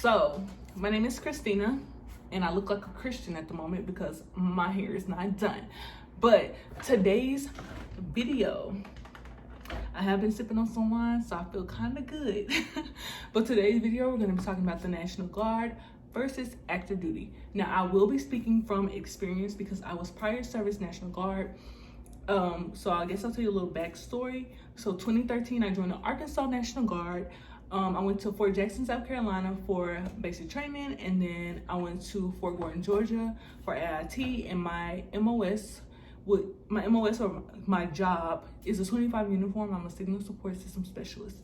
So, my name is Kristena, and I look like a Christian at the moment because my hair is not done. But today's video, I have been sipping on some wine, so I feel kind of good. But today's video, we're going to be talking about the National Guard versus active duty. Now, I will be speaking from experience because I was prior service National Guard. So I guess I'll tell you a little backstory. So 2013, I joined the Arkansas National Guard. I went to Fort Jackson, South Carolina for basic training, and then I went to Fort Gordon, Georgia for AIT, and my MOS or my job is a 25 uniform. I'm a signal support system specialist.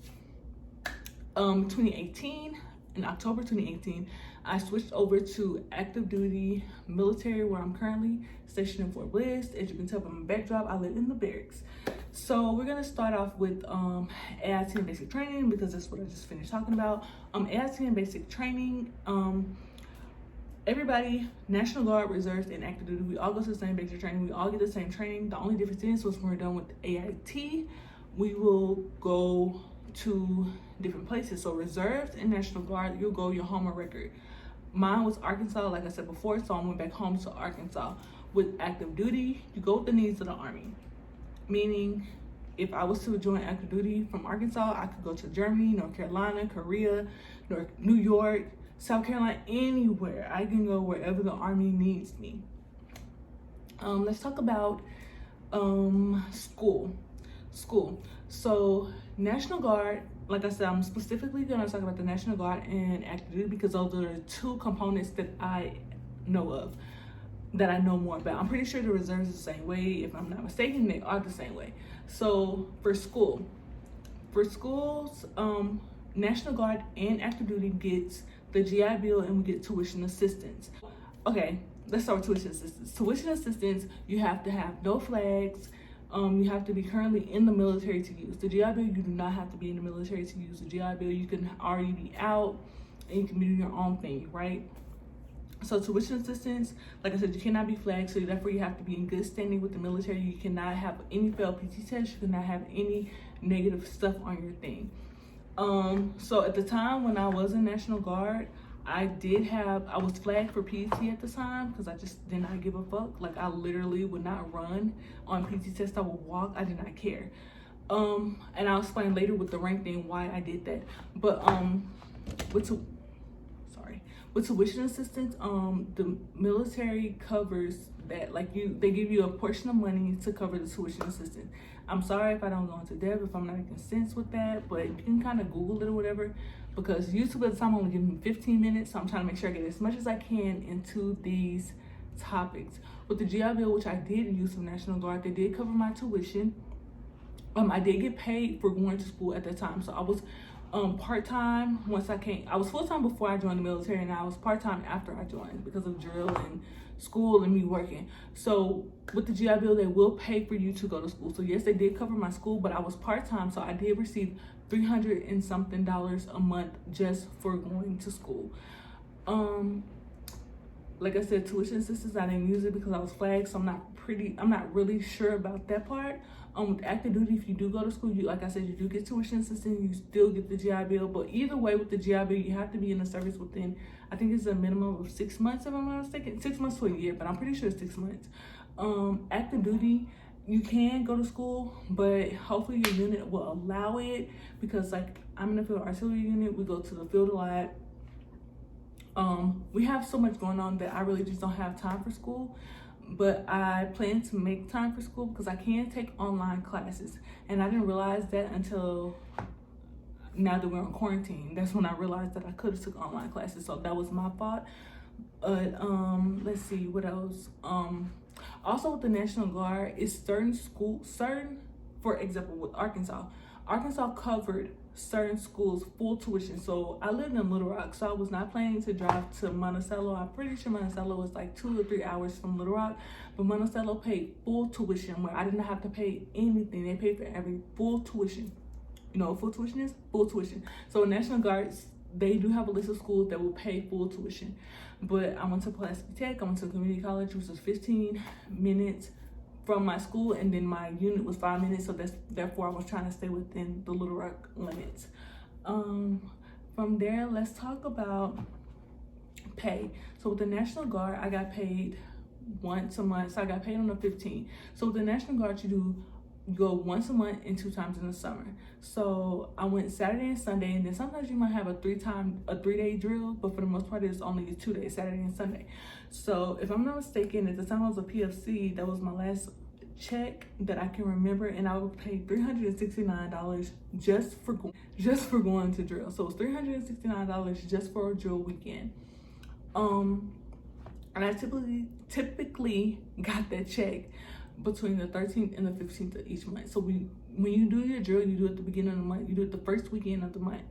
2018, in October 2018, I switched over to active duty military, where I'm currently stationed in Fort Bliss. As you can tell from my backdrop, I live in the barracks. So we're gonna start off with AIT and basic training because that's what I just finished talking about. AIT and basic training, everybody, National Guard, reserves, and active duty, we all go to the same basic training. We all get the same training. The only difference is when we're done with AIT, we will go to different places. So reserves and National Guard, you'll go your home of record. Mine was Arkansas, like I said before, so I went back home to Arkansas. With active duty, you go with the needs of the Army. Meaning, if I was to join active duty from Arkansas, I could go to Germany, North Carolina, Korea, New York, South Carolina, anywhere. I can go wherever the Army needs me. Let's talk about school. So National Guard, like I said, I'm specifically going to talk about the National Guard and active duty because those are the two components that I know of, that I know more about. I'm pretty sure the reserves is the same way. If I'm not mistaken, they are the same way. So for schools, National Guard and active duty gets the GI Bill, and we get tuition assistance. Okay, let's start with tuition assistance. Tuition assistance, you have to have no flags. You have to be currently in the military to use. The GI Bill, you do not have to be in the military to use the GI Bill. You can already be out and you can be doing your own thing, right? So tuition assistance, like I said, you cannot be flagged, so therefore you have to be in good standing with the military. You cannot have any failed PT tests. You cannot have any negative stuff on your thing. So at the time when I was in National Guard, I was flagged for PT at the time because I just did not give a fuck. Like, I literally would not run on PT tests. I would walk. I did not care. And I'll explain later with the rank thing why I did that. But with tuition assistance, the military covers that. Like, they give you a portion of money to cover the tuition assistance. I'm sorry if I don't go into depth, if I'm not making sense with that, but you can kind of Google it or whatever, because YouTube at the time only giving me 15 minutes, so I'm trying to make sure I get as much as I can into these topics. With the GI Bill, which I did use from National Guard, they did cover my tuition. I did get paid for going to school at that time, so I was part-time once I came. I was full-time before I joined the military, and I was part-time after I joined because of drill and school and me working. So with the GI Bill, they will pay for you to go to school. So yes, they did cover my school, but I was part-time, so I did receive $300 and something a month just for going to school. Like I said, tuition assistance, I didn't use it because I was flagged, so I'm not really sure about that part. With active duty, if you do go to school, like I said, you do get tuition assistance, you still get the GI Bill. But either way, with the GI Bill, you have to be in the service within, I think it's a minimum of 6 months, if I'm not mistaken, 6 months to a year, but I'm pretty sure it's 6 months. Active duty, you can go to school, but hopefully your unit will allow it, because like I'm in the field artillery unit, we go to the field a lot. We have so much going on that I really just don't have time for school. But I plan to make time for school because I can take online classes. And I didn't realize that until now that we're on quarantine. That's when I realized that I could have took online classes. So that was my fault. But let's see, what else? Also with the National Guard, is certain, for example, with Arkansas covered certain schools full tuition. So I lived in Little Rock, so I was not planning to drive to Monticello. I'm pretty sure Monticello was like 2 or 3 hours from Little Rock, but Monticello paid full tuition where I didn't have to pay anything. They paid for every full tuition. You know what full tuition is? Full tuition. So National Guards, they do have a list of schools that will pay full tuition. But I went to Pulaski Tech, I went to community college, which was 15 minutes from my school, and then my unit was 5 minutes, so therefore I was trying to stay within the Little Rock limits. From there, let's talk about pay. So with the National Guard, I got paid once a month. So I got paid on the 15th. So with the National Guard, you go once a month and 2 times in the summer. So I went Saturday and Sunday, and then sometimes you might have a 3-day drill, but for the most part it's only 2 days, Saturday and Sunday. So if I'm not mistaken, at the time I was a PFC, that was my last check that I can remember, and I was paid $369 just for going to drill. So it's $369 just for a drill weekend. And I typically got that check between the 13th and the 15th of each month. So when you do your drill, you do it at the beginning of the month, you do it the first weekend of the month.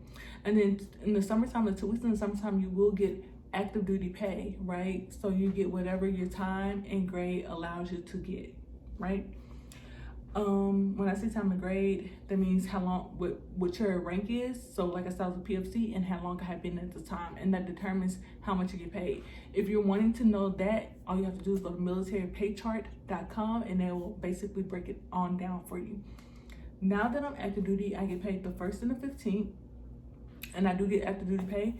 And then in the summertime, the 2 weeks in the summertime, you will get active duty pay, right? So you get whatever your time and grade allows you to get, right? When I say time and grade, that means how long, what your rank is. So like I said, I was a PFC, and how long I had been at the time, and that determines how much you get paid. If you're wanting to know that, all you have to do is go to militarypaychart.com, and they will basically break it on down for you. Now that I'm active duty, I get paid the 1st and the 15th, and I do get active duty pay.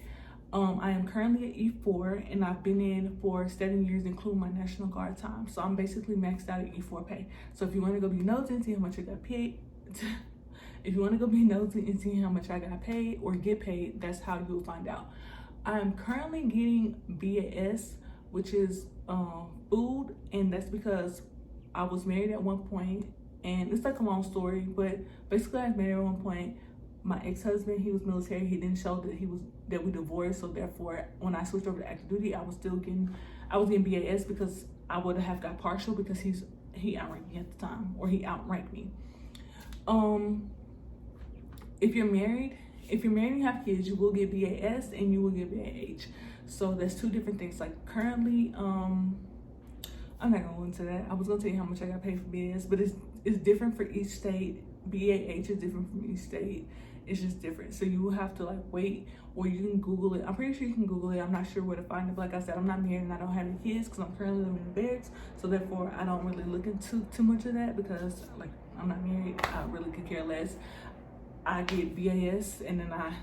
I am currently at E4, and I've been in for 7 years, including my National Guard time. So I'm basically maxed out at E4 pay. So if you want to go be nosy and see how much I got paid, if you want to go be nosy and see how much I got paid or get paid, that's how you'll find out. I'm currently getting BAS, which is food, and that's because I was married at one point, and it's like a long story, but basically I was married at one point. My ex-husband, he was military. He didn't show that we divorced. So therefore, when I switched over to active duty, I was getting BAS, because I would have got partial, because he outranked me at the time, or he outranked me. If you're married and you have kids, you will get BAS and you will get BAH. So that's 2 different things. Like currently, I'm not gonna go into that. I was gonna tell you how much I got paid for BAS, but it's different for each state. BAH is different from each state. It's just different. So you will have to like wait, or you can Google it. I'm pretty sure you can Google it. I'm not sure where to find it. But like I said, I'm not married and I don't have any kids, because I'm currently living in beds. So therefore, I don't really look into too much of that, because like I'm not married. I really could care less. I get BAS and then I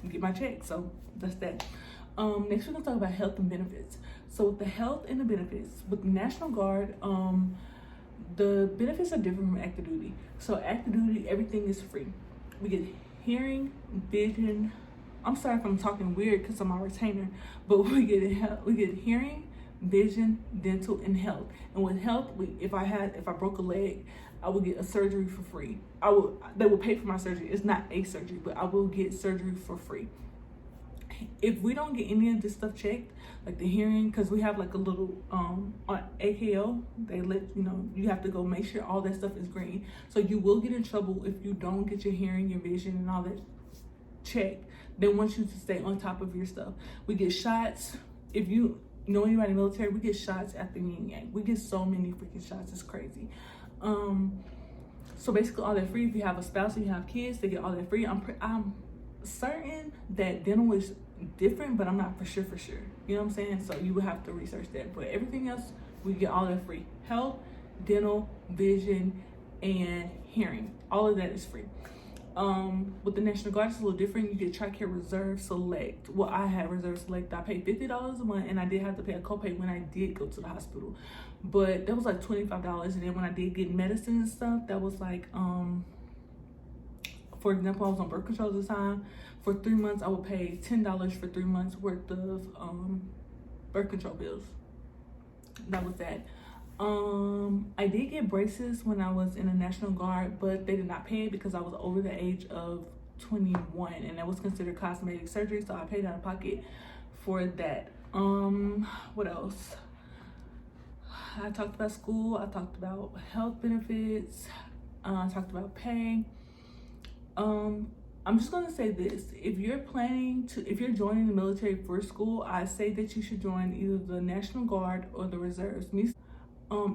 get my check. So that's that. Next we're gonna talk about health and benefits. So with the health and the benefits, with the National Guard, the benefits are different from active duty. So active duty, everything is free. We get hearing, vision. I'm sorry if I'm talking weird because I'm a retainer, but we get hearing, vision, dental, and health. And with health, if I broke a leg, I would get a surgery for free. They will pay for my surgery. It's not a surgery, but I will get surgery for free. If we don't get any of this stuff checked, like the hearing, because we have like a little on AKO, they let you know, you have to go make sure all that stuff is green. So you will get in trouble if you don't get your hearing, your vision, and all that checked. They want you to stay on top of your stuff. We get shots. If you know anybody in the military, we get shots after yin yang. We get so many freaking shots, it's crazy. So basically all that free. If you have a spouse and you have kids, they get all that free. I'm certain that dental is different, but I'm not for sure. You know what I'm saying? So you would have to research that. But everything else, we get all that free. Health, dental, vision, and hearing. All of that is free. With the National Guard, it's a little different. You get TRICARE Reserve Select. Well, I had Reserve Select. I paid $50 a month, and I did have to pay a copay when I did go to the hospital. But that was like $25. And then when I did get medicine and stuff, that was like, for example, I was on birth control at the time. For 3 months, I would pay $10 for 3 months worth of birth control bills. That was that. I did get braces when I was in the National Guard, but they did not pay it because I was over the age of 21, and that was considered cosmetic surgery, so I paid out of pocket for that. What else? I talked about school. I talked about health benefits. I talked about pay. I'm just gonna say this: if you're joining the military for school, I say that you should join either the National Guard or the Reserves.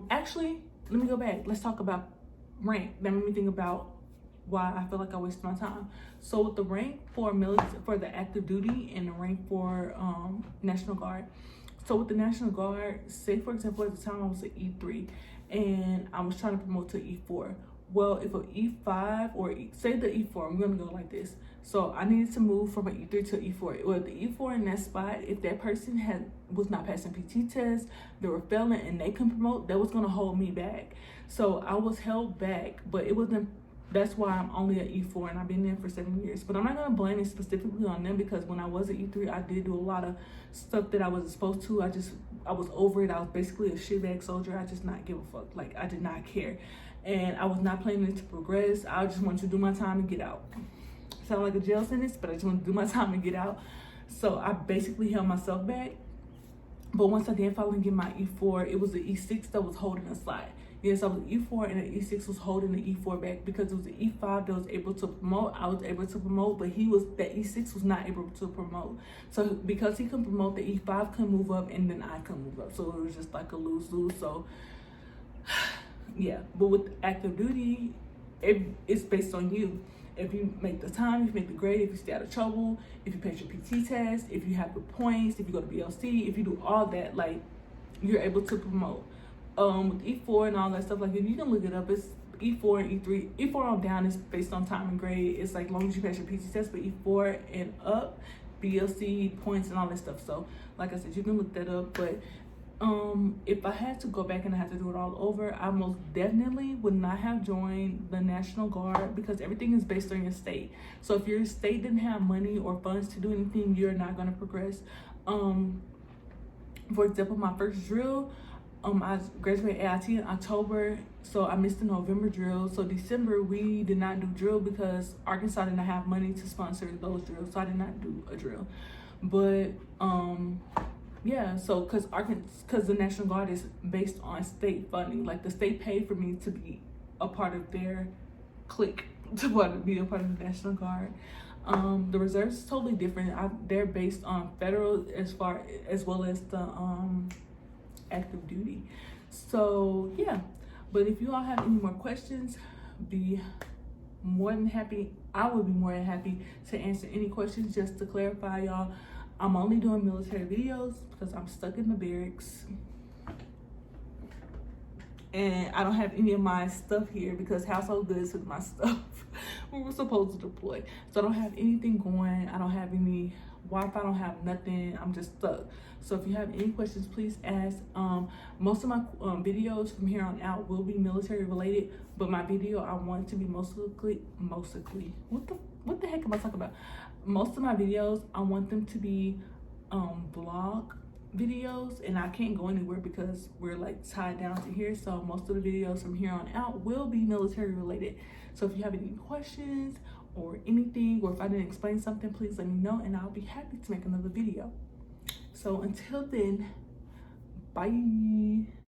Actually, let me go back. Let's talk about rank. That made me think about why I feel like I wasted my time. So with the rank for the active duty, and the rank for National Guard. So with the National Guard, say for example, at the time I was at E3 and I was trying to promote to E4. Well, if an E5 or say the E4, I'm gonna go like this. So I needed to move from an E3 to E4. Well, the E4 in that spot, if that person was not passing PT tests, they were failing, and they couldn't promote, that was gonna hold me back. So I was held back, but it wasn't. That's why I'm only at E4, and I've been there for 7 years. But I'm not gonna blame it specifically on them, because when I was at E3, I did do a lot of stuff that I wasn't supposed to. I was over it. I was basically a shitbag soldier. I just not give a fuck. Like, I did not care, and I was not planning to progress. I just wanted to do my time and get out. Sound like a jail sentence, but I just wanted to do my time and get out. So I basically held myself back. But once I did finally get my E4, it was the E6 that was holding the slide. Yes, I was E4, and the E6 was holding the E4 back, because it was the E5 that was able to promote. I was able to promote, but that E6 was not able to promote. So because he couldn't promote, the E5 couldn't move up, and then I couldn't move up. So it was just like a lose-lose. So yeah, but with active duty, it's based on you. If you make the time, if you make the grade, if you stay out of trouble, if you pass your PT test, if you have the points, if you go to BLC, if you do all that, like, you're able to promote. With E4 and all that stuff, like, if you can look it up, it's E4 and E3. E4 on down is based on time and grade. It's like, long as you pass your PT test, but E4 and up, BLC, points, and all that stuff. So, like I said, you can look that up. But if I had to go back and I had to do it all over, I most definitely would not have joined the National Guard, because everything is based on your state. So if your state didn't have money or funds to do anything, you're not going to progress. For example, my first drill, I graduated AIT in October, so I missed the November drill. So December, we did not do drill because Arkansas did not have money to sponsor those drills, so I did not do a drill. But yeah, so because the National Guard is based on state funding, like, the state paid for me to be a part of their clique, to be a part of the National Guard. The reserves is totally different. They're based on federal as well as the active duty. So yeah, but if you all have any more questions, be more than happy. I would be more than happy to answer any questions. Just to clarify, y'all, I'm only doing military videos because I'm stuck in the barracks, and I don't have any of my stuff here because household goods is my stuff. We were supposed to deploy, so I don't have anything going. I don't have any Wi-Fi. I don't have nothing. I'm just stuck. So if you have any questions, please ask. Most of my videos from here on out will be military related, but my video, I want to be mostly what the heck am I talking about? Most of my videos, I want them to be vlog videos, and I can't go anywhere because we're like tied down to here. So most of the videos from here on out will be military related. So if you have any questions or anything, or if I didn't explain something, please let me know, and I'll be happy to make another video. So until then, bye.